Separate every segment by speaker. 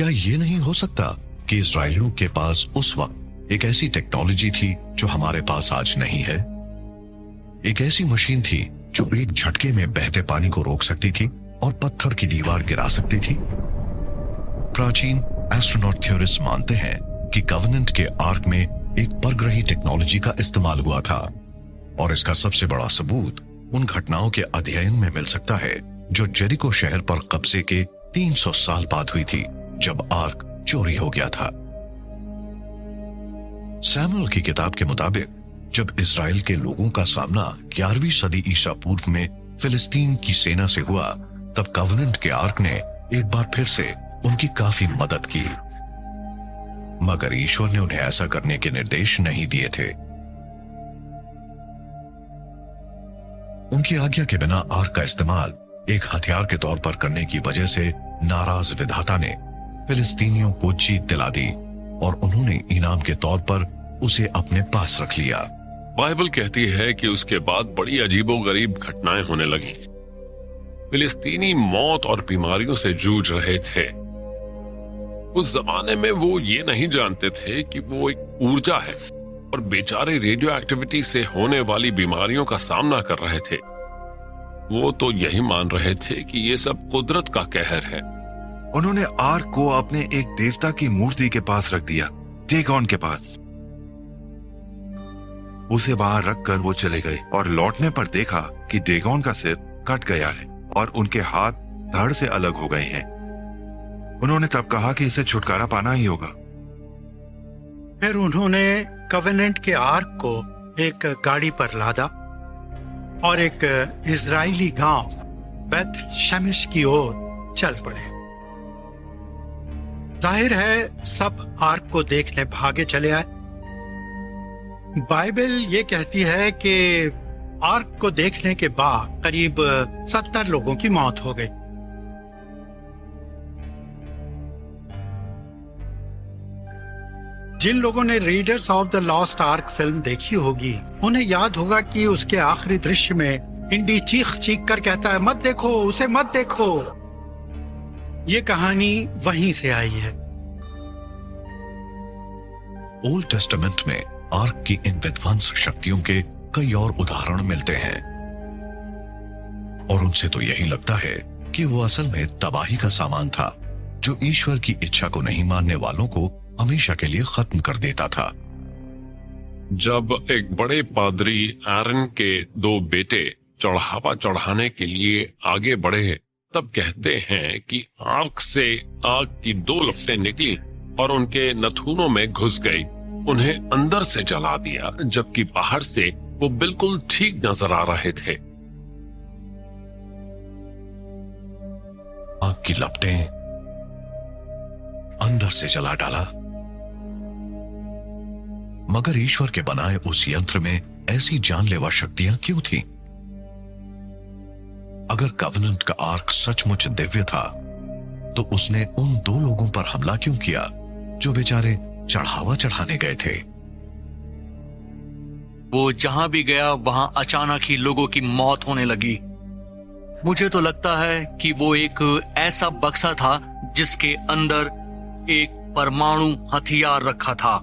Speaker 1: क्या ये नहीं हो सकता कि इजरायलियों के पास उस वक्त एक ऐसी टेक्नोलॉजी थी जो हमारे पास आज नहीं है? एक ऐसी मशीन थी जो एक झटके में बहते पानी को रोक सकती थी और पत्थर की दीवार गिरा सकती थी। प्राचीन एस्ट्रोनॉट थ्योरिस्ट मानते हैं कि कवेनेंट के आर्क में एक परग्रही टेक्नोलॉजी का इस्तेमाल हुआ था, और इसका सबसे बड़ा सबूत उन घटनाओं के अध्ययन में मिल सकता है जो जेरिको शहर पर कब्जे के 300 साल बाद हुई थी, जब आर्क चोरी हो गया था। सैमुअल की किताब के मुताबिक जब इजराइल के लोगों का सामना 11वीं सदी ईसा पूर्व में फिलिस्तीन की सेना से हुआ, तब कवेनेंट के आर्क ने एक बार फिर से उनकी काफी मदद की, मगर ईश्वर ने उन्हें ऐसा करने के निर्देश नहीं दिए थे। उनकी आज्ञा के बिना आर्क का इस्तेमाल एक हथियार के तौर पर करने की वजह से नाराज विधाता ने फिलिस्तीनियों को जीत दिला दी और उन्होंने इनाम के तौर पर उसे अपने पास रख लिया।
Speaker 2: बाइबल कहती है कि उसके बाद बड़ी अजीबोगरीब घटनाएं होने लगी। फिलिस्तीनी मौत और बीमारियों से जूझ रहे थे। उस जमाने में वो ये नहीं जानते थे कि वो एक ऊर्जा है, और बेचारे रेडियो एक्टिविटी से होने वाली बीमारियों का सामना कर रहे थे। वो तो यही मान रहे थे कि ये सब कुदरत का कहर है।
Speaker 3: उन्होंने आर्क को अपने एक देवता की मूर्ति के पास रख दिया, डेगोन के पास। उसे वहां रखकर वो चले गए और लौटने पर देखा कि डेगोन का सिर कट गया है और उनके हाथ धड़ से अलग हो गए हैं। उन्होंने तब कहा कि इसे छुटकारा पाना ही होगा।
Speaker 4: फिर उन्होंने कवेनेंट के आर्क को एक गाड़ी पर लादा और एक इजरायली गांव बेत शमिश की ओर चल पड़े। जाहिर है सब आर्क को देखने भागे चले आए। बाइबल ये कहती है कि आर्क को देखने के बाद करीब 70 लोगों की मौत हो गई। जिन लोगों ने readers of the lost arc film देखी होगी, उन्हें याद होगा कि उसके आखिरी दृश्य में इंडी चीख चीख कर कहता है, मत देखो उसे, मत देखो। ये कहानी वहीं से आई है।
Speaker 1: ओल्ड टेस्टामेंट में आर्क की इन विध्वंस शक्तियों के कई और उदाहरण मिलते हैं, और उनसे तो यही लगता है कि वो असल में तबाही का सामान था, जो ईश्वर की इच्छा को नहीं मानने वालों को हमेशा के लिए खत्म कर देता था।
Speaker 2: जब एक बड़े पादरी एरन के 2 बेटे चढ़ावा चढ़ाने के लिए आगे बढ़े, तब कहते हैं कि आर्क से आग की 2 लपटें निकली और उनके नथुनों में घुस गई, उन्हें अंदर से जला दिया, जबकि बाहर से वो बिल्कुल ठीक नजर आ रहे थे।
Speaker 1: आग की लपटें अंदर से जला डाला, मगर ईश्वर के बनाए उस यंत्र में ऐसी जानलेवा शक्तियां क्यों थीं? अगर कवेनेंट का आर्क सचमुच दिव्य था, तो उसने उन 2 लोगों पर हमला क्यों किया जो बेचारे चढ़ावा चढ़ाने गए थे?
Speaker 5: वो जहां भी गया वहां अचानक ही लोगों की मौत होने लगी। मुझे तो लगता है कि वो एक ऐसा बक्सा था जिसके अंदर एक परमाणु हथियार रखा था।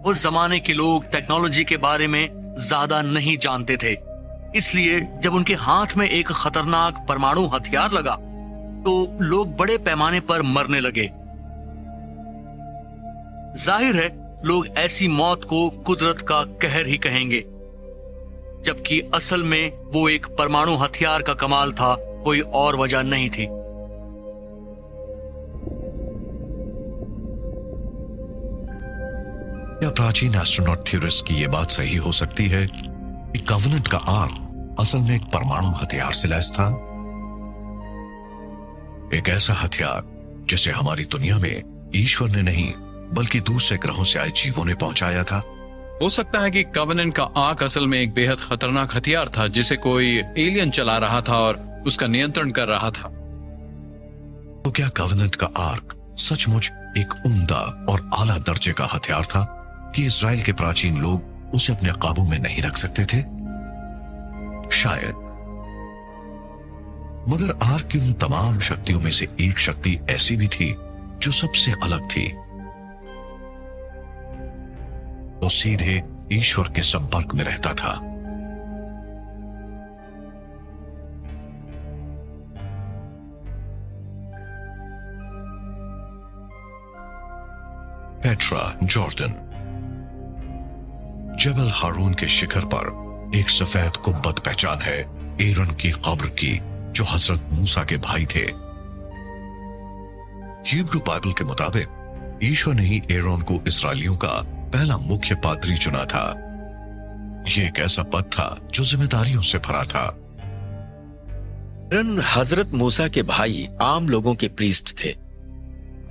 Speaker 5: उस जमाने के लोग टेक्नोलॉजी के बारे में ज्यादा नहीं जानते थे, इसलिए जब उनके हाथ में एक खतरनाक परमाणु हथियार लगा तो लोग बड़े पैमाने पर मरने लगे। जाहिर है लोग ऐसी मौत को कुदरत का कहर ही कहेंगे, जबकि असल में वो एक परमाणु हथियार का कमाल था, कोई और वजह नहीं थी।
Speaker 1: क्या प्राचीन एस्ट्रोनॉट थ्योरिस्ट की यह बात सही हो सकती है कि कवेनेंट का आर्क असल में एक परमाणु हथियार से लैस था? एक ऐसा हथियार जिसे हमारी दुनिया में ईश्वर ने नहीं बल्कि दूसरे ग्रहों से आए जीवों ने पहुंचाया था।
Speaker 6: हो सकता है कि कवेनेंट का आर्क असल में एक बेहद खतरनाक हथियार था जिसे कोई एलियन चला रहा था और उसका नियंत्रण कर रहा था।
Speaker 1: तो क्या कवेनेंट का आर्क सचमुच एक उम्दा और आला दर्जे का हथियार था कि इजराइल के प्राचीन लोग उसे अपने काबू में नहीं रख सकते थे? शायद, मगर आर्क की उन तमाम शक्तियों में से एक शक्ति ऐसी भी थी जो सबसे अलग थी। वो सीधे ईश्वर के संपर्क में रहता था। Petra Jordan. जबल हारून के शिखर पर एक सफेद गुंबद पहचान है एरन की कब्र की, जो हजरत मूसा के भाई थे। हिब्रू बाइबल के मुताबिक ईश्वर ने ही एरन को इस्राएलियों का पहला मुख्य पादरी चुना था। यह एक ऐसा पद था जो जिम्मेदारियों से भरा था।
Speaker 7: एरन हजरत मूसा के भाई आम लोगों के प्रीस्ट थे।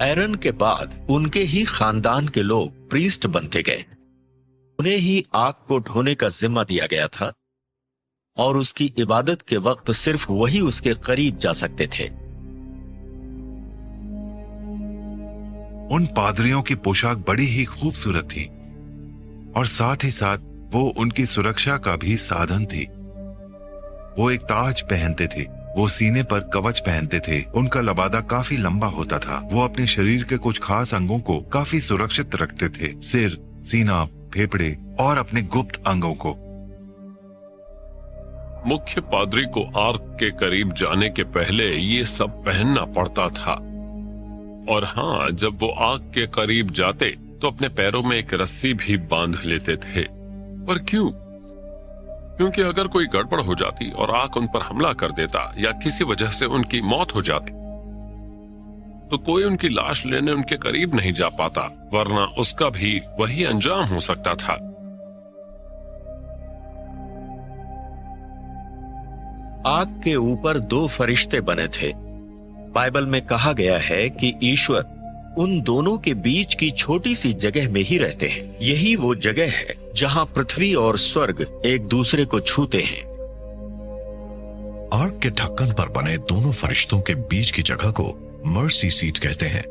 Speaker 7: एरन के बाद उनके ही खानदान के लोग प्रीस्ट बनते गए। उन्हें ही आग को ढोने का जिम्मा दिया गया था और उसकी इबादत के वक्त सिर्फ वही उसके करीब जा सकते थे।
Speaker 3: उन पादरियों की पोशाक बड़ी ही खूबसूरत थी और साथ ही साथ वो उनकी सुरक्षा का भी साधन थी। वो एक ताज पहनते थे, वो सीने पर कवच पहनते थे, उनका लबादा काफी लंबा होता था। वो अपने शरीर के कुछ खास अंगों को काफी सुरक्षित रखते थे, सिर, सीना, फेफड़े और अपने गुप्त अंगों को।
Speaker 2: मुख्य पादरी को आर्क के करीब जाने के पहले ये सब पहनना पड़ता था। और हाँ, जब वो आग के करीब जाते तो अपने पैरों में एक रस्सी भी बांध लेते थे। पर क्यों? क्योंकि अगर कोई गड़बड़ हो जाती और आग उन पर हमला कर देता या किसी वजह से उनकी मौत हो जाती तो कोई उनकी लाश लेने उनके करीब नहीं जा पाता, वरना उसका भी वही अंजाम हो सकता था।
Speaker 7: आग के ऊपर 2 फरिश्ते बने थे। बाइबल में कहा गया है कि ईश्वर उन दोनों के बीच की छोटी सी जगह में ही रहते हैं। यही वो जगह है जहां पृथ्वी और स्वर्ग एक दूसरे को छूते हैं।
Speaker 1: आर्क के ढक्कन पर बने दोनों फरिश्तों के बीच की जगह को मर्सी सीट कहते हैं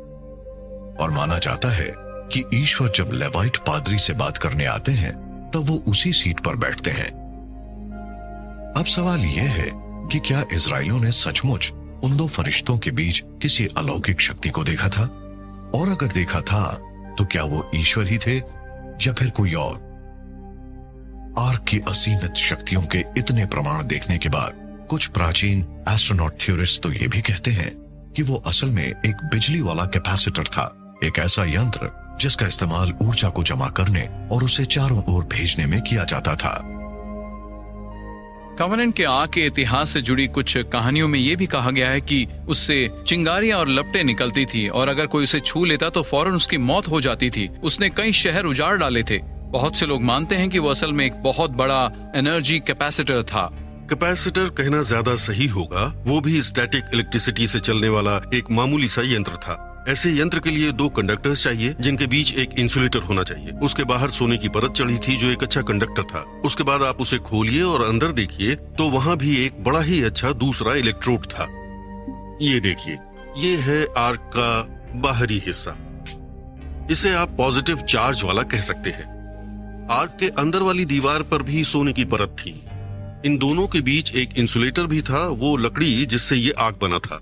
Speaker 1: और माना जाता है कि ईश्वर जब लेवाइट पादरी से बात करने आते हैं तब वो उसी सीट पर बैठते हैं। अब सवाल यह है कि क्या इजराइलियों ने सचमुच उन 2 फरिश्तों के बीच किसी अलौकिक शक्ति को देखा था? और अगर देखा था तो क्या वो ईश्वर ही थे या फिर कोई और? आर्क की असीमित शक्तियों के इतने प्रमाण देखने के बाद कुछ प्राचीन एस्ट्रोनॉट थ्योरिस्ट तो ये भी कहते हैं कि वो असल में एक बिजली वाला कैपेसिटर था, एक ऐसा यंत्र जिसका इस्तेमाल ऊर्जा को जमा करने और उसे चारों ओर भेजने में किया जाता था।
Speaker 6: कवनेंट के आग के इतिहास से जुड़ी कुछ कहानियों में यह भी कहा गया है कि उससे चिंगारियां और लपटें निकलती थी और अगर कोई उसे छू लेता तो फौरन उसकी मौत हो जाती थी। उसने कई शहर उजाड़ डाले थे। बहुत से लोग मानते हैं कि वो असल में एक बहुत बड़ा एनर्जी कैपेसिटर था।
Speaker 8: कैपेसिटर कहना ज्यादा सही होगा, वो भी स्टैटिक इलेक्ट्रिसिटी से चलने वाला एक मामूली सा यंत्र था। ऐसे यंत्र के लिए 2 कंडक्टर्स चाहिए जिनके बीच एक इंसुलेटर होना चाहिए। उसके बाहर सोने की परत चढ़ी थी जो एक अच्छा कंडक्टर था। उसके बाद आप उसे खोलिए और अंदर देखिए तो वहाँ भी एक बड़ा ही अच्छा दूसरा इलेक्ट्रोड था। ये देखिए, ये है आर्क का बाहरी हिस्सा। इसे आप पॉजिटिव चार्ज वाला कह सकते हैं। आर्क के अंदर वाली दीवार पर भी सोने की परत थी। इन दोनों के बीच एक इंसुलेटर भी था, वो लकड़ी जिससे ये आग बना था।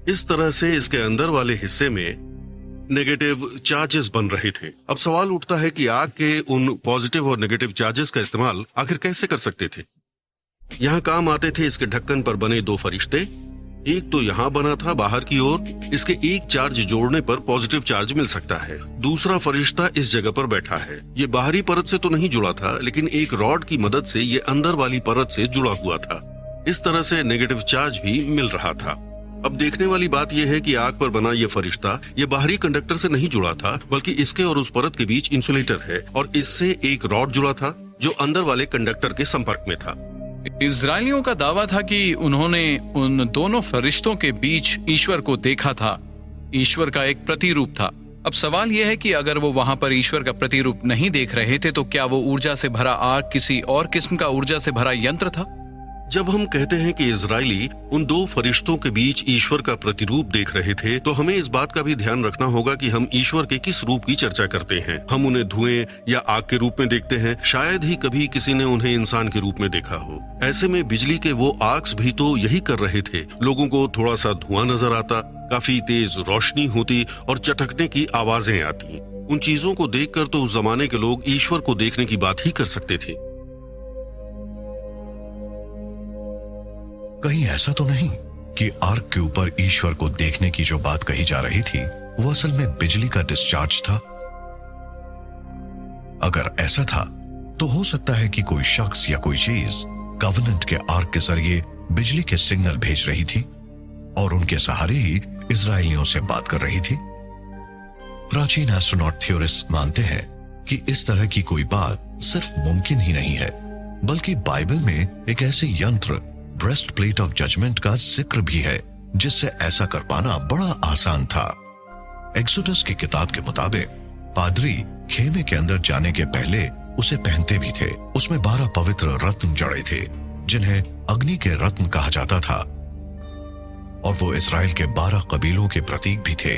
Speaker 8: इस तरह से इसके अंदर वाले हिस्से में नेगेटिव चार्जेस बन रहे थे। अब सवाल उठता है कि आग के उन पॉजिटिव और नेगेटिव चार्जेस का इस्तेमाल आखिर कैसे कर सकते थे। यहाँ काम आते थे इसके ढक्कन पर बने 2 फरिश्ते। एक तो यहाँ बना था बाहर की ओर, इसके एक चार्ज जोड़ने पर पॉजिटिव चार्ज मिल सकता है। दूसरा फरिश्ता इस जगह पर बैठा है। ये बाहरी परत से तो नहीं जुड़ा था, लेकिन एक रॉड की मदद से ये अंदर वाली परत से जुड़ा हुआ था। इस तरह से नेगेटिव चार्ज भी मिल रहा था। अब देखने वाली बात यह है कि आग पर बना ये फरिश्ता ये बाहरी कंडक्टर से नहीं जुड़ा था, बल्कि इसके और उस परत के बीच इंसुलेटर है और इससे एक रॉड जुड़ा था जो अंदर वाले कंडक्टर के संपर्क में था।
Speaker 6: इजरायलियों का दावा था कि उन्होंने उन दोनों फरिश्तों के बीच ईश्वर को देखा था। ईश्वर का एक प्रतिरूप था। अब सवाल यह है कि अगर वो वहां पर ईश्वर का प्रतिरूप नहीं देख रहे थे तो क्या वो ऊर्जा से भरा आग किसी और किस्म का ऊर्जा से भरा यंत्र था?
Speaker 8: जब हम कहते हैं कि इजरायली उन दो फरिश्तों के बीच ईश्वर का प्रतिरूप देख रहे थे, तो हमें इस बात का भी ध्यान रखना होगा कि हम ईश्वर के किस रूप की चर्चा करते हैं। हम उन्हें धुएं या आग के रूप में देखते हैं, शायद ही कभी किसी ने उन्हें इंसान के रूप में देखा हो। ऐसे में बिजली के वो आर्क्स भी तो यही कर रहे थे। लोगों को थोड़ा सा धुआं नजर आता, काफी तेज रोशनी होती और चटकने की आवाजें आती। उन चीजों को देखकर तो उस जमाने के लोग ईश्वर को देखने की बात ही कर सकते थे।
Speaker 1: कहीं ऐसा तो नहीं कि आर्क के ऊपर ईश्वर को देखने की जो बात कही जा रही थी वो असल में बिजली का डिस्चार्ज था? अगर ऐसा था तो हो सकता है कि कोई शख्स या कोई चीज कवनेंट के आर्क के जरिए बिजली के सिग्नल भेज रही थी और उनके सहारे ही इजरायलियों से बात कर रही थी। प्राचीन एस्ट्रोनॉट थ्योरिस्ट मानते हैं कि इस तरह की कोई बात सिर्फ मुमकिन ही नहीं है, बल्कि बाइबल में एक ऐसे यंत्र ब्रेस्ट प्लेट ऑफ जजमेंट का जिक्र भी है जिससे ऐसा कर पाना बड़ा आसान था। एक्सोडस की किताब के मुताबिक पादरी खेमे के अंदर जाने के पहले उसे पहनते भी थे। उसमें 12 पवित्र रत्न जड़े थे जिन्हें अग्नि के रत्न कहा जाता था और वो इजराइल के 12 कबीलों के प्रतीक भी थे।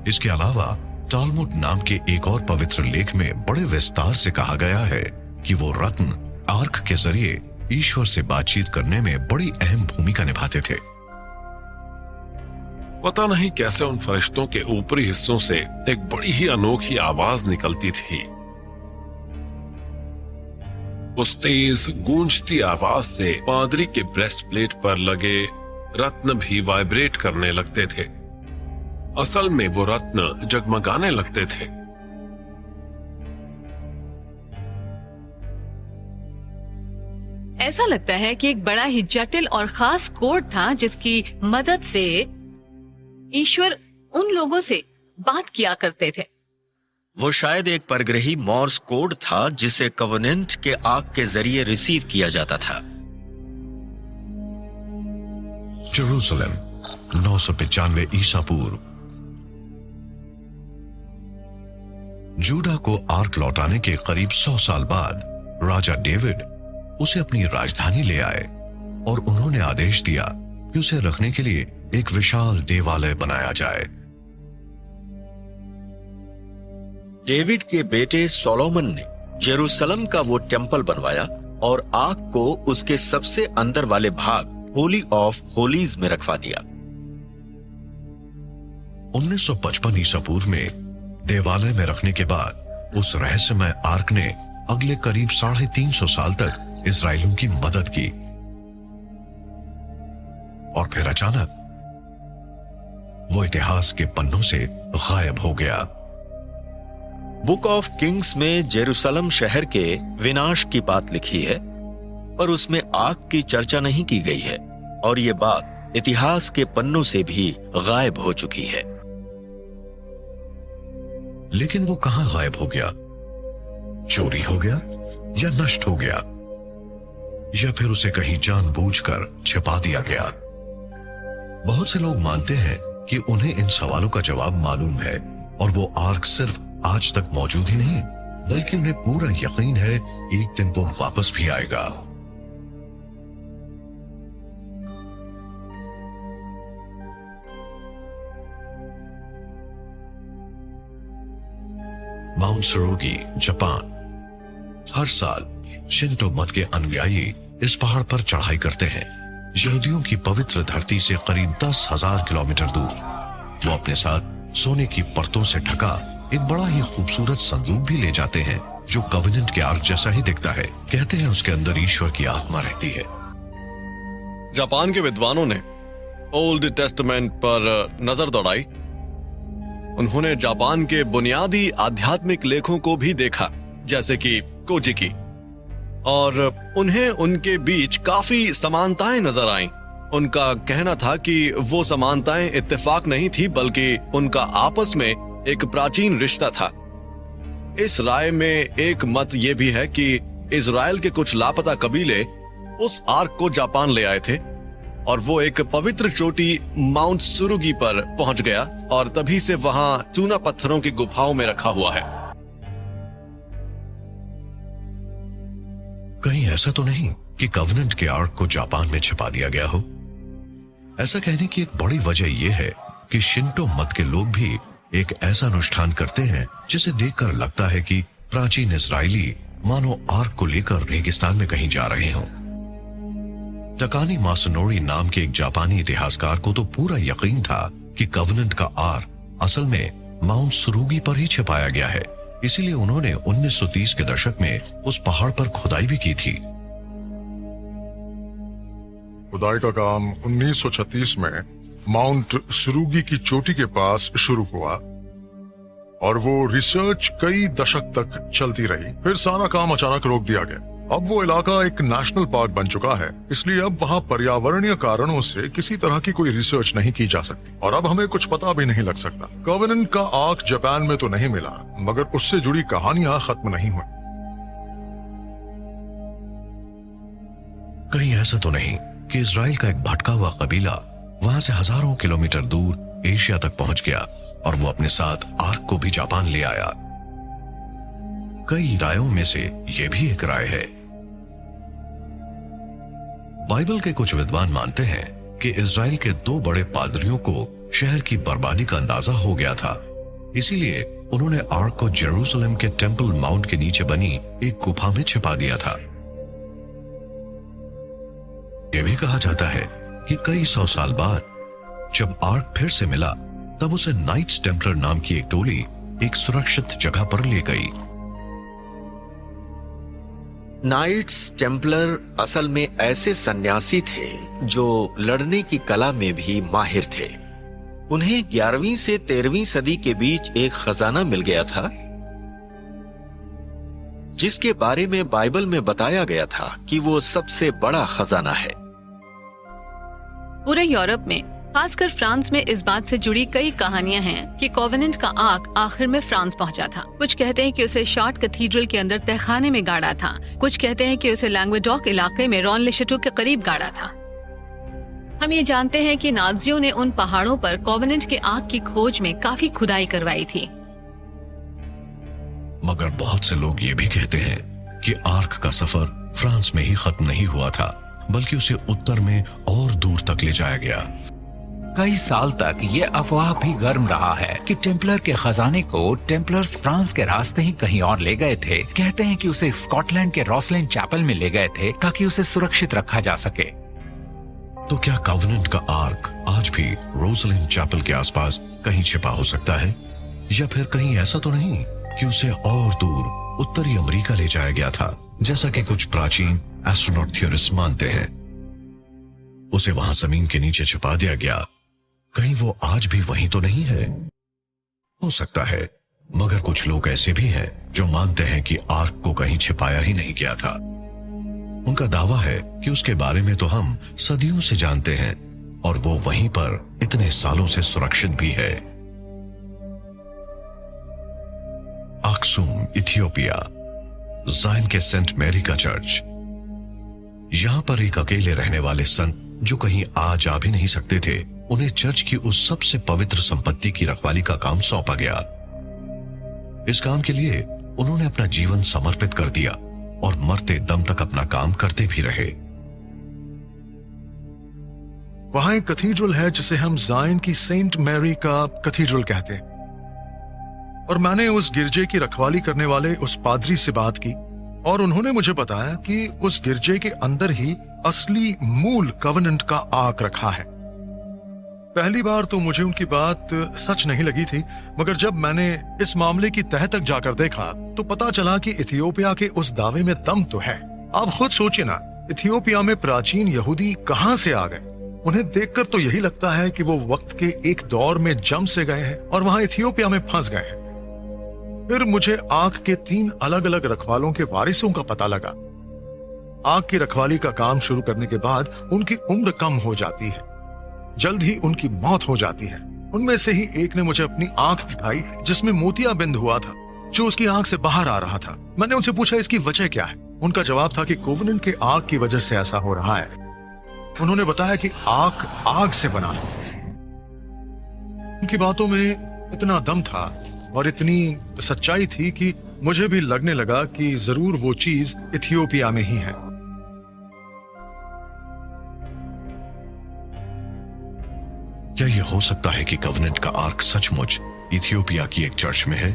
Speaker 1: इसके अलावा टालमुड नाम के एक और पवित्र लेख में बड़े विस्तार से कहा गया है कि वो रत्न आर्क के जरिए ईश्वर से बातचीत करने में बड़ी अहम भूमिका निभाते थे।
Speaker 2: पता नहीं कैसे उन फरिश्तों के ऊपरी हिस्सों से एक बड़ी ही अनोखी आवाज निकलती थी। उस तेज गूंजती आवाज से पादरी के ब्रेस्ट प्लेट पर लगे रत्न भी वाइब्रेट करने लगते थे। असल में वो रत्न जगमगाने लगते थे।
Speaker 9: ऐसा लगता है कि एक बड़ा ही जटिल और खास कोड था जिसकी मदद से ईश्वर उन लोगों से बात किया करते थे।
Speaker 7: वो शायद एक परग्रही मॉर्स कोड था जिसे कवनेंट के आग के जरिए रिसीव किया जाता था।
Speaker 1: जेरूसलम 995 ईसा पूर्व। जूडा को आर्क लौटाने के करीब 100 साल बाद राजा डेविड उसे अपनी राजधानी ले आए और उन्होंने आदेश दिया कि उसे रखने के लिए एक विशाल देवालय बनाया जाए।
Speaker 7: डेविड के बेटे सोलोमन ने जेरूसलम का वो टेम्पल बनवाया और आग को उसके सबसे अंदर वाले भाग होली ऑफ होलीज में रखवा दिया।
Speaker 1: 1955 ईसा पूर्व में देवालय में रखने के बाद उस रहस्यमय आर्क ने अगले करीब 350 साल तक इजरायलियों की मदद की और फिर अचानक वो इतिहास के पन्नों से गायब हो गया।
Speaker 7: बुक ऑफ किंग्स में जेरूसलम शहर के विनाश की बात लिखी है, पर उसमें आग की चर्चा नहीं की गई है और ये बात इतिहास के पन्नों से भी गायब हो चुकी है।
Speaker 1: लेकिन वो कहां गायब हो गया? चोरी हो गया या नष्ट हो गया या फिर उसे कहीं जानबूझकर छिपा दिया गया? बहुत से लोग मानते हैं कि उन्हें इन सवालों का जवाब मालूम है और वो आर्क सिर्फ आज तक मौजूद ही नहीं बल्कि उन्हें पूरा यकीन है एक दिन वो वापस भी आएगा। Mount Sarogi, Japan. हर साल शिंटो मत के अनुयायी इस पहाड़ पर चढ़ाई करते हैं। यहूदियों की पवित्र धरती से करीब 10,000 किलोमीटर दूर वो अपने साथ सोने की परतों से ढका एक बड़ा ही खूबसूरत संदूक भी ले जाते हैं जो कवनेंट के आर्क जैसा ही दिखता है। कहते हैं उसके अंदर ईश्वर की आत्मा रहती है।
Speaker 10: जापान के विद्वानों ने ओल्ड टेस्टामेंट पर नजर दौड़ाई। उन्होंने जापान के बुनियादी आध्यात्मिक लेखों को भी देखा जैसे कि कोजिकी, और उन्हें उनके बीच काफी समानताएं नजर आईं। उनका कहना था कि वो समानताएं इत्तेफाक नहीं थी बल्कि उनका आपस में एक प्राचीन रिश्ता था। इस राय में एक मत ये भी है कि इजराइल के कुछ लापता कबीले उस आर्क को जापान ले आए थे और वो एक पवित्र चोटी माउंट सुरुगी पर पहुंच गया और तभी से वहां चूना पत्थरों की गुफाओं में रखा हुआ है।
Speaker 1: कहीं ऐसा तो नहीं कि कवनेंट के आर्क को जापान में छिपा दिया गया हो। ऐसा कहने की एक बड़ी वजह यह है कि शिंटो मत के लोग भी एक ऐसा अनुष्ठान करते हैं जिसे देखकर लगता है कि प्राचीन इजरायली मानो आर्क को लेकर रेगिस्तान में कहीं जा रहे हों। तकानी मासुनोरी नाम के एक जापानी इतिहासकार को तो पूरा यकीन था कि कवनेंट का आर्क असल में माउंट सुरुगी पर ही छिपाया गया है, इसीलिए उन्होंने 1930 के दशक में उस पहाड़ पर खुदाई भी की थी।
Speaker 11: खुदाई का काम 1936 में माउंट सुरुगी की चोटी के पास शुरू हुआ और वो रिसर्च कई दशक तक चलती रही। फिर सारा काम अचानक रोक दिया गया। अब वो इलाका एक नेशनल पार्क बन चुका है, इसलिए अब वहाँ पर्यावरणीय कारणों से किसी तरह की कोई रिसर्च नहीं की जा सकती और अब हमें कुछ पता भी नहीं लग सकता। कवनेंट का आर्क जापान में तो नहीं मिला, मगर उससे जुड़ी कहानियां खत्म नहीं हुई।
Speaker 1: कहीं ऐसा तो नहीं कि इजराइल का एक भटका हुआ कबीला वहां से हजारों किलोमीटर दूर एशिया तक पहुंच गया और वो अपने साथ आर्क को भी जापान ले आया। कई रायों में से यह भी एक राय है। बाइबल के कुछ विद्वान मानते हैं कि इजराइल के 2 बड़े पादरियों को शहर की बर्बादी का अंदाजा हो गया था, इसीलिए उन्होंने आर्क को जेरूसलम के टेंपल माउंट के नीचे बनी एक गुफा में छिपा दिया था। यह भी कहा जाता है कि कई 100 साल बाद जब आर्क फिर से मिला तब उसे नाइट्स टेम्पलर नाम की एक टोली एक सुरक्षित जगह पर ले गई।
Speaker 7: नाइट्स टेम्पलर असल में ऐसे सन्यासी थे जो लड़ने की कला में भी माहिर थे। उन्हें 11वीं से 13वीं सदी के बीच एक खजाना मिल गया था जिसके बारे में बाइबल में बताया गया था कि वो सबसे बड़ा खजाना है।
Speaker 9: पूरे यूरोप में, खासकर फ्रांस में, इस बात से जुड़ी कई कहानियां हैं कि कॉवेनेंट का आर्क आखिर में फ्रांस पहुंचा था। कुछ कहते हैं कि उसे शॉर्ट कैथीड्रल के अंदर तहखाने में गाड़ा था। कुछ कहते हैं कि उसे लैंग्वेडॉक इलाके में रॉन ले शैटो के करीब गाड़ा था। हम ये जानते हैं कि नाजियों ने उन पहाड़ों पर कॉवेनेंट के आर्क की खोज में काफी खुदाई करवाई थी।
Speaker 1: मगर बहुत से लोग ये भी कहते हैं कि आर्क का सफर फ्रांस में ही खत्म नहीं हुआ था, बल्कि उसे उत्तर में और दूर तक ले जाया गया।
Speaker 12: कई साल तक ये अफवाह भी गर्म रहा है कि टेम्पलर के खजाने को टेम्पलर्स फ्रांस के रास्ते ही कहीं और ले गए थे। कहते हैं कि उसे स्कॉटलैंड के रोसलिन चैपल में ले गए थे ताकि उसे सुरक्षित रखा जा सके।
Speaker 1: तो क्या कॉवेनेंट का आर्क आज भी रोसलिन चैपल के आसपास कहीं छिपा हो सकता है, या फिर कहीं ऐसा तो नहीं कि उसे और दूर उत्तरी अमेरिका ले जाया गया था, जैसा कि कुछ प्राचीन एस्ट्रोनॉट थ्योरिस्ट मानते हैं। उसे वहां जमीन के नीचे छिपा दिया गया। कहीं वो आज भी वहीं तो नहीं है? हो सकता है, मगर कुछ लोग ऐसे भी हैं जो मानते हैं कि आर्क को कहीं छिपाया ही नहीं गया था। उनका दावा है कि उसके बारे में तो हम सदियों से जानते हैं और वो वहीं पर इतने सालों से सुरक्षित भी है। अक्सुम, इथियोपिया, जायन के सेंट मैरी का चर्च। यहां पर एक अकेले रहने वाले संत जो कहीं आ जा भी नहीं सकते थे, उन्हें चर्च की उस सबसे पवित्र संपत्ति की रखवाली का काम सौंपा गया। इस काम के लिए उन्होंने अपना जीवन समर्पित कर दिया और मरते दम तक अपना काम करते भी रहे।
Speaker 11: वहां एक कैथीड्रल है जिसे हम जायन की सेंट मैरी का कैथीड्रल कहते हैं, और मैंने उस गिरजे की रखवाली करने वाले उस पादरी से बात की और उन्होंने मुझे बताया कि उस गिरजे के अंदर ही असली मूल कवनेंट का आर्क रखा है। पहली बार तो मुझे उनकी बात सच नहीं लगी थी, मगर जब मैंने इस मामले की तह तक जाकर देखा तो पता चला कि इथियोपिया के उस दावे में दम तो है। आप खुद सोचिए ना, इथियोपिया में प्राचीन यहूदी कहां से आ गए? उन्हें देखकर तो यही लगता है कि वो वक्त के एक दौर में जम से गए हैं और वहां इथियोपिया में फंस गए हैं। फिर मुझे आर्क के 3 अलग अलग रखवालों के वारिसों का पता लगा। आर्क की रखवाली का काम शुरू करने के बाद उनकी उम्र कम हो जाती है, जल्द ही उनकी मौत हो जाती है। उनमें से ही एक ने मुझे अपनी आंख दिखाई जिसमें मोतियाबिंद हुआ था, जो उसकी आंख से बाहर आ रहा था। मैंने उनसे पूछा इसकी वजह क्या है। उनका जवाब था कि कोवेनेंट के आग की वजह से ऐसा हो रहा है। उन्होंने बताया कि आग आग से बना है। उनकी बातों में इतना दम था और इतनी सच्चाई थी कि मुझे भी लगने लगा कि जरूर वो चीज इथियोपिया में ही है।
Speaker 1: हो सकता है कि कवनेंट का आर्क सचमुच इथियोपिया की एक चर्च में है,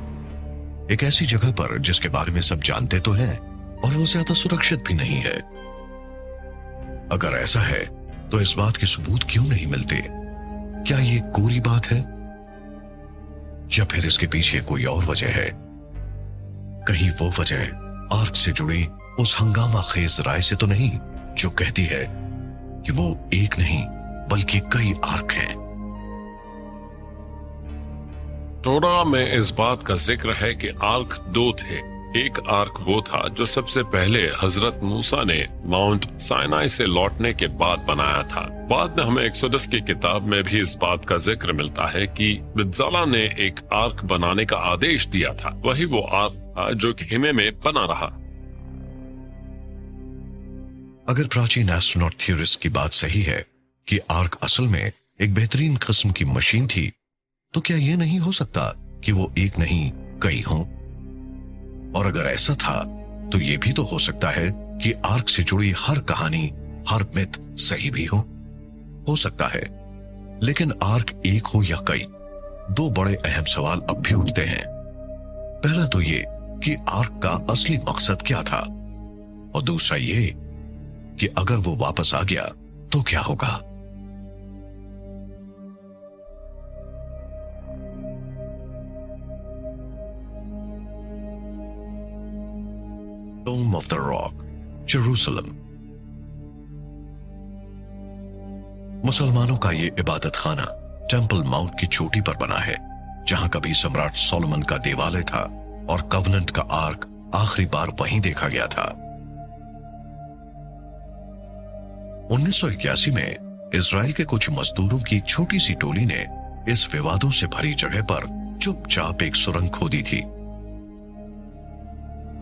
Speaker 1: एक ऐसी जगह पर जिसके बारे में सब जानते तो हैं और वो ज्यादा सुरक्षित भी नहीं है। अगर ऐसा है तो इस बात के सबूत क्यों नहीं मिलते? क्या ये कोरी बात है या फिर इसके पीछे कोई और वजह है? कहीं वो वजह आर्क से जुड़ी उस हंगामा खेज राय से तो नहीं जो कहती है कि वो एक नहीं बल्कि कई आर्क हैं।
Speaker 2: टोरा में इस बात का जिक्र है कि आर्क 2 थे। एक आर्क वो था जो सबसे पहले हजरत मूसा ने माउंट साइनाई से लौटने के बाद बनाया था। बाद में हमें एक्सोडस की किताब में भी इस बात का जिक्र मिलता है कि बिज़ाला ने एक आर्क बनाने का आदेश दिया था। वही वो आर्क था जो खेमे में बना रहा।
Speaker 1: अगर प्राचीन एस्ट्रोनॉट थ्योरिस्ट की बात सही है कि आर्क असल में एक बेहतरीन किस्म की मशीन थी, तो क्या यह नहीं हो सकता कि वो एक नहीं कई हों? और अगर ऐसा था तो यह भी तो हो सकता है कि आर्क से जुड़ी हर कहानी, हर मिथ सही भी हो सकता है। लेकिन आर्क एक हो या कई, 2 बड़े अहम सवाल अब भी उठते हैं। पहला तो ये कि आर्क का असली मकसद क्या था, और दूसरा ये कि अगर वो वापस आ गया तो क्या होगा। Dome of the Rock, Jerusalem. मुसलमानों का ये इबादत खाना टेंपल माउंट की चोटी पर बना है, जहां कभी सम्राट सोलोमन का देवालय था और कवनेंट का आर्क आखिरी बार वहीं देखा गया था। 1981 में इजराइल के कुछ मजदूरों की एक छोटी सी टोली ने इस विवादों से भरी जगह पर चुपचाप एक सुरंग खोदी थी।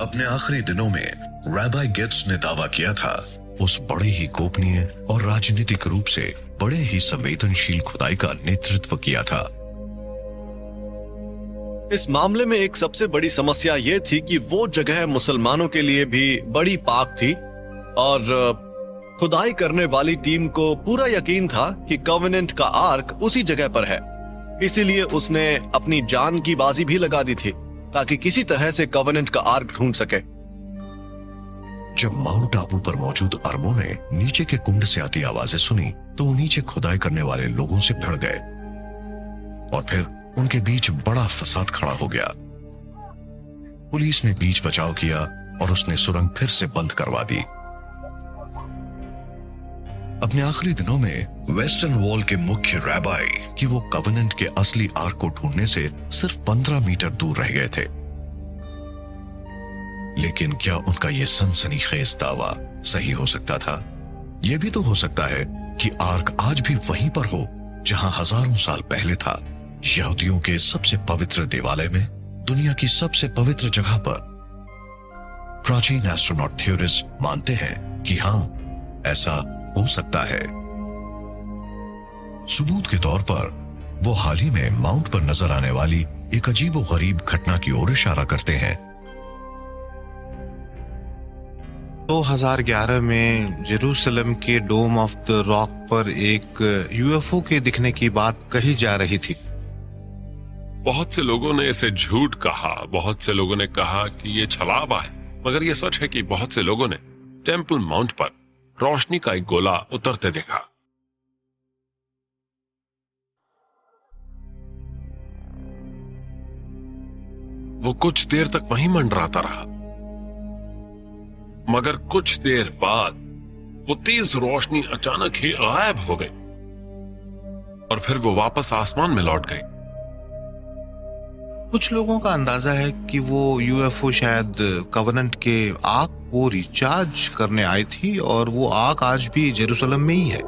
Speaker 1: अपने आखिरी दिनों में रैबाई गेट्स ने दावा किया था उस बड़े ही गोपनीय और राजनीतिक रूप से बड़े ही संवेदनशील खुदाई का नेतृत्व किया था।
Speaker 10: इस मामले में एक सबसे बड़ी समस्या यह थी कि वो जगह मुसलमानों के लिए भी बड़ी पाक थी और खुदाई करने वाली टीम को पूरा यकीन था कि कवेनेंट का आर्क उसी जगह पर है। इसीलिए उसने अपनी जान की बाजी भी लगा दी थी ताकि किसी तरह से कवेनेंट का आर्क ढूंढ सके।
Speaker 1: जब माउंट टापू पर मौजूद अरबों ने नीचे के कुंड से आती आवाजें सुनी तो वो नीचे खुदाई करने वाले लोगों से भिड़ गए और फिर उनके बीच बड़ा फसाद खड़ा हो गया। पुलिस ने बीच बचाव किया और उसने सुरंग फिर से बंद करवा दी। अपने आखिरी दिनों में वेस्टर्न वॉल के मुख्य रैबाई कि वो कवेनेंट के असली आर्क को ढूंढने से सिर्फ 15 मीटर दूर रह गए थे। लेकिन क्या उनका यह सनसनीखेज दावा सही हो सकता था? यह भी तो हो सकता है कि आर्क आज भी वहीं पर हो जहां हजारों साल पहले था, यहूदियों के सबसे पवित्र देवालय में, दुनिया की सबसे पवित्र जगह पर। प्राचीन एस्ट्रोनॉट थ्योरिस्ट मानते हैं कि हां, ऐसा हो सकता है। सबूत के तौर पर वो हाल ही में माउंट पर नजर आने वाली एक अजीबोगरीब घटना की ओर इशारा करते हैं।
Speaker 13: 2011 में जेरूसलम के डोम ऑफ द रॉक पर एक यूएफओ के दिखने की बात कही जा रही थी।
Speaker 2: बहुत से लोगों ने इसे झूठ कहा, बहुत से लोगों ने कहा कि ये छलावा है, मगर यह सच है कि बहुत से लोगों ने टेंपल माउंट पर रोशनी का एक गोला उतरते देखा। वो कुछ देर तक वहीं मंडराता रहा, मगर कुछ देर बाद वो तेज रोशनी अचानक ही गायब हो गई और फिर वो वापस आसमान में लौट गई।
Speaker 13: कुछ लोगों का अंदाजा है कि वो यूएफओ शायद कवेनेंट के आर्क को रिचार्ज करने आई थी और वो आर्क आज भी जेरूसलम में ही है।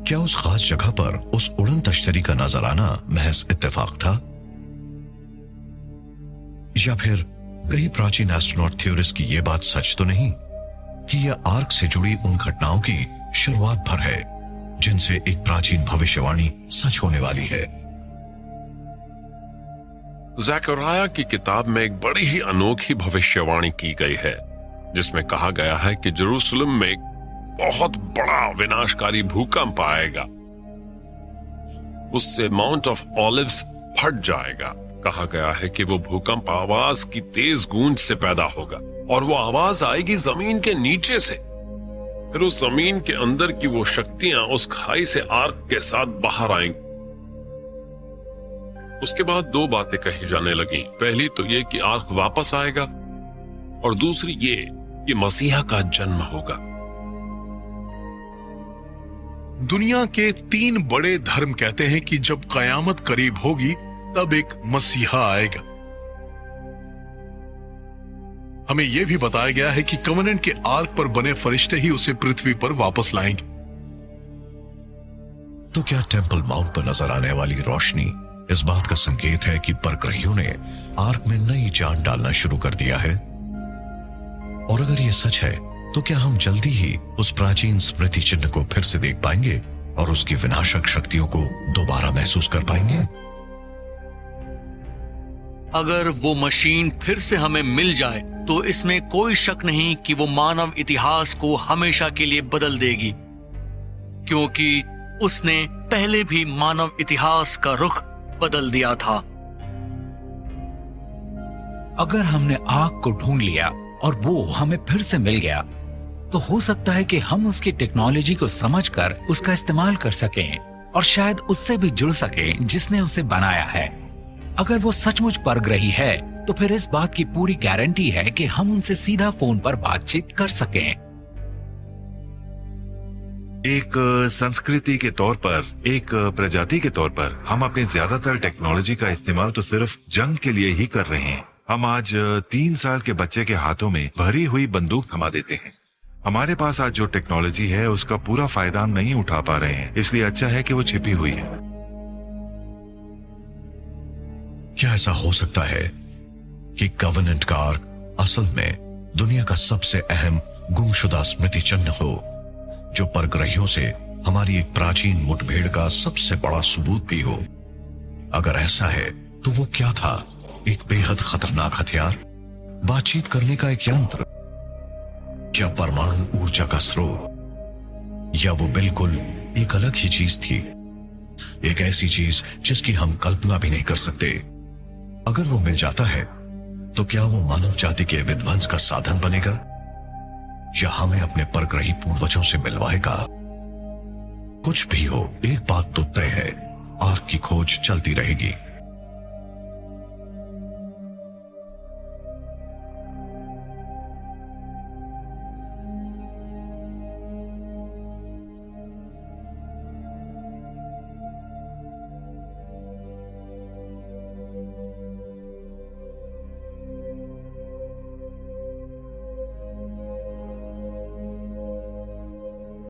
Speaker 1: क्या उस खास जगह पर उस उड़न तश्तरी का नजर आना महज इत्तेफाक था, या फिर कहीं प्राचीन एस्ट्रोनॉट थ्योरिस्ट की यह बात सच तो नहीं कि यह आर्क से जुड़ी उन घटनाओं की शुरुआत भर है जिनसे एक प्राचीन भविष्यवाणी सच होने वाली है।
Speaker 2: ज़करिया की किताब में एक बड़ी ही अनोखी भविष्यवाणी की गई है जिसमें कहा गया है कि जेरूसलम में बहुत बड़ा विनाशकारी भूकंप आएगा। उससे माउंट ऑफ ऑलिव्स फट जाएगा। कहा गया है कि वो भूकंप आवाज की तेज गूंज से पैदा होगा और वो आवाज आएगी जमीन के नीचे से। फिर उस जमीन के अंदर की वो शक्तियां उस खाई से आर्क के साथ बाहर आएंगी। उसके बाद दो बातें कही जाने लगी। पहली तो ये कि आर्क वापस आएगा और दूसरी ये कि मसीहा का जन्म होगा।
Speaker 11: दुनिया के 3 बड़े धर्म कहते हैं कि जब कयामत करीब होगी तब एक मसीहा आएगा। हमें यह भी बताया गया है कि कवेनेंट के आर्क पर बने फरिश्ते ही उसे पृथ्वी पर वापस लाएंगे।
Speaker 1: तो क्या टेंपल माउंट पर नजर आने वाली रोशनी इस बात का संकेत है कि परग्रहियों ने आर्क में नई जान डालना शुरू कर दिया है? और अगर यह सच है तो क्या हम जल्दी ही उस प्राचीन स्मृति चिन्ह को फिर से देख पाएंगे और उसकी विनाशक शक्तियों को दोबारा महसूस कर पाएंगे?
Speaker 5: अगर वो मशीन फिर से हमें मिल जाए तो इसमें कोई शक नहीं कि वो मानव इतिहास को हमेशा के लिए बदल देगी, क्योंकि उसने पहले भी मानव इतिहास का रुख बदल दिया था।
Speaker 12: अगर हमने आग को ढूंढ लिया और वो हमें फिर से मिल गया तो हो सकता है कि हम उसकी टेक्नोलॉजी को समझकर उसका इस्तेमाल कर सकें और शायद उससे भी जुड़ सकें जिसने उसे बनाया है। अगर वो सचमुच परग्रही है तो फिर इस बात की पूरी गारंटी है कि हम उनसे सीधा फोन पर बातचीत कर सकें।
Speaker 3: एक संस्कृति के तौर पर, एक प्रजाति के तौर पर हम अपनी ज्यादातर टेक्नोलॉजी का इस्तेमाल तो सिर्फ जंग के लिए ही कर रहे हैं। हम आज 3 साल के बच्चे के हाथों में भरी हुई बंदूक थमा देते हैं। हमारे पास आज जो टेक्नोलॉजी है उसका पूरा फायदा हम नहीं उठा पा रहे हैं, इसलिए अच्छा है कि वो छिपी हुई है।
Speaker 1: क्या ऐसा हो सकता है कि कवेनेंट का आर्क असल में दुनिया का सबसे अहम गुमशुदा स्मृति चिन्ह हो, जो परग्रहियों से हमारी एक प्राचीन मुठभेड़ का सबसे बड़ा सबूत भी हो? अगर ऐसा है तो वो क्या था? एक बेहद खतरनाक हथियार, बातचीत करने का एक यंत्र, या परमाणु ऊर्जा का स्रोत, या वो बिल्कुल एक अलग ही चीज थी, एक ऐसी चीज जिसकी हम कल्पना भी नहीं कर सकते? अगर वो मिल जाता है तो क्या वो मानव जाति के विध्वंस का साधन बनेगा या हमें अपने परग्रही पूर्वजों से मिलवाएगा? कुछ भी हो, एक बात तो तय है, आर्क की खोज चलती रहेगी।